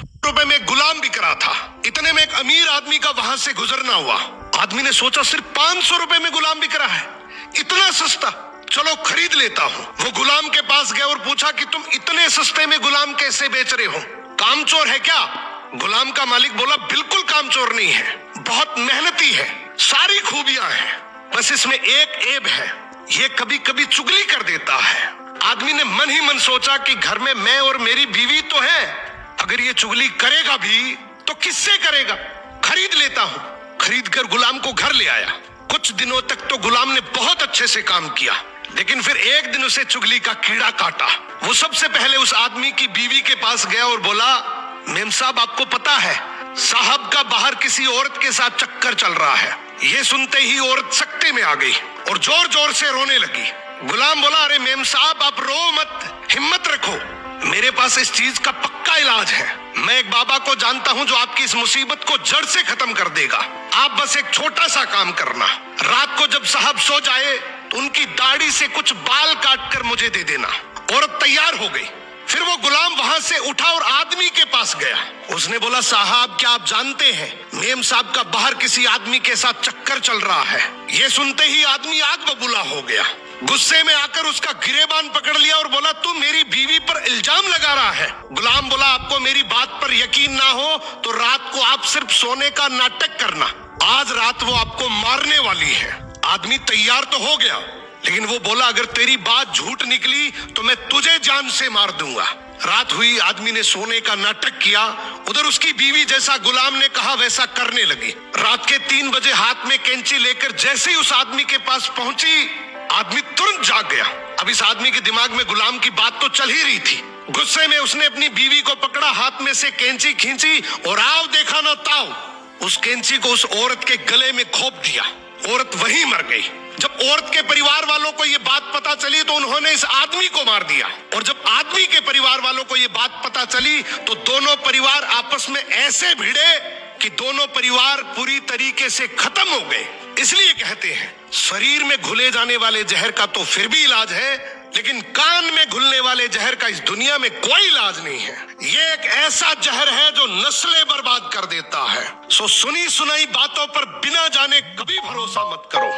रुपए में गुलाम बिक रहा था। इतने में एक अमीर आदमी का वहां से गुजरना हुआ। आदमी ने सोचा सिर्फ 500 रुपए में गुलाम बिक रहा है, इतना सस्ता, चलो खरीद लेता हूँ। वो गुलाम के पास गया और पूछा कि तुम इतने सस्ते में गुलाम कैसे बेच रहे हो, कामचोर है क्या? गुलाम का मालिक बोला बिल्कुल कामचोर नहीं है, बहुत मेहनती है, सारी खूबियां हैं, बस इसमें एक ऐब है, ये कभी कभी चुगली कर देता है। आदमी ने मन ही मन सोचा कि घर में मैं और मेरी बीवी तो है, अगर ये चुगली करेगा भी तो किससे करेगा, खरीद लेता हूँ। खरीद कर गुलाम को घर ले आया। कुछ दिनों तक तो गुलाम ने बहुत अच्छे से काम किया, लेकिन फिर एक दिन उसे चुगली का कीड़ा काटा। वो सबसे पहले उस आदमी की बीवी के पास गया और बोला, मेम साहब आपको पता है साहब का बाहर किसी औरत के साथ चक्कर चल रहा है। ये सुनते ही औरत सकते में आ गई और जोर जोर से रोने लगी। गुलाम बोला, अरे मेम साहब आप रो मत, हिम्मत रखो, मेरे पास इस चीज का पक्का इलाज है। मैं एक बाबा को जानता हूं जो आपकी इस मुसीबत को जड़ से खत्म कर देगा। आप बस एक छोटा सा काम करना, रात को जब साहब सो जाए तो उनकी दाढ़ी से कुछ बाल काट कर मुझे दे देना। औरत तैयार हो गई। फिर वो गुलाम वहां से उठा और आदमी के पास गया। उसने बोला, साहब क्या आप जानते हैं मेम साहब का बाहर किसी आदमी के साथ चक्कर चल रहा है। ये सुनते ही आदमी आग बबूला हो गया। गुस्से में आकर उसका गिरेबान पकड़ लिया और बोला, तू मेरी बीवी पर इल्जाम लगा रहा है। गुलाम बोला, आपको मेरी बात पर यकीन ना हो तो रात को आप सिर्फ सोने का नाटक करना, आज रात वो आपको मारने वाली है। आदमी तैयार तो हो गया, लेकिन वो बोला, अगर तेरी बात झूठ निकली तो मैं तुझे जान से मार दूंगा। रात हुई, आदमी ने सोने का नाटक किया। उधर उसकी बीवी जैसा गुलाम ने कहा वैसा करने लगी। रात के 3 बजे हाथ में कैंची लेकर जैसे ही उस आदमी के पास पहुंची, आदमी तुरंत जाग गया। अब इस आदमी के दिमाग में गुलाम की बात तो चल ही रही थी। गुस्से में उसने अपनी बीवी को पकड़ा, हाथ में से कैंची खींची और आओ देखा ना ताओ, उस कैंची को उस औरत के गले में खोप दिया। औरत वहीं मर गई। जब औरत के परिवार वालों को ये बात पता चली तो उन्होंने इस आदमी को मार दिया, और जब आदमी के परिवार वालों को ये बात पता चली तो दोनों परिवार आपस में ऐसे भिड़े कि दोनों परिवार पूरी तरीके से खत्म हो गए। इसलिए कहते हैं शरीर में घुले जाने वाले जहर का तो फिर भी इलाज है, लेकिन कान में घुलने वाले जहर का इस दुनिया में कोई इलाज नहीं है। ये एक ऐसा जहर है जो नस्लें बर्बाद कर देता है। सो सुनी सुनाई बातों पर बिना जाने कभी भरोसा मत करो।